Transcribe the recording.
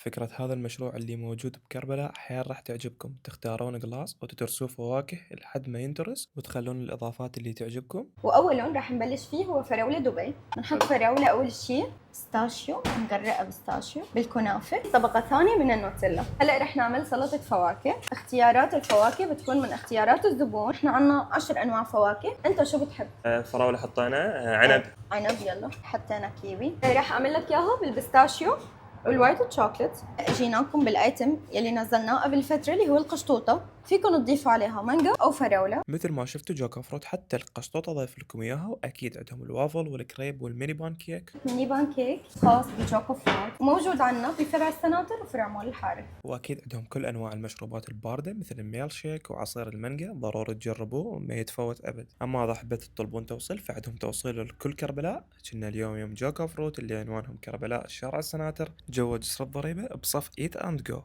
فكرة هذا المشروع اللي موجود بكربلاء أحيانا راح تعجبكم، تختارون قلاص وتدرسوه فواكه لحد ما يندرس وتخلون الإضافات اللي تعجبكم. واول لون راح نبلش فيه هو فراوله دبي. بنحط حلو. فراوله اول شيء، بيستاشيو، مغرقه بيستاشيو بالكنافه، طبقه ثانيه من النوتيلا. هلا رح نعمل سلطه فواكه. اختيارات الفواكه بتكون من اختيارات الزبون. احنا عنا 10 انواع فواكه، انت شو بتحب؟ فراولة حطينا، عنب. عنب، يلا حطينا كيوي. رح اعمل لك اياها بالبيستاشيو والوايت شوكليت. جيناكم بالايتم يلي نزلناه قبل فتره اللي هو القشطوطه، فيكم تضيفوا عليها مانجا او فراوله. مثل ما شفتوا جوكا فروت حتى القشطوطة ضيف لكم إياها، وأكيد عندهم الوافل والكريب والميني بان كيك. ميني بان كيك خاص بجوكو فلات، موجود عنا بفرع السناتر وفرع مول الحارة. وأكيد عندهم كل أنواع المشروبات الباردة مثل الميل شيك وعصير المانجا، ضروري تجربوه ما يتفوت أبد. أما إذا حبيتوا تطلبون توصيل فعندهم توصيل لكل كربلاء. كنا اليوم يوم جوكا فروت اللي عنوانهم كربلاء الشارع السناتر جوا جسر الضريبة بصف إيت أند جو.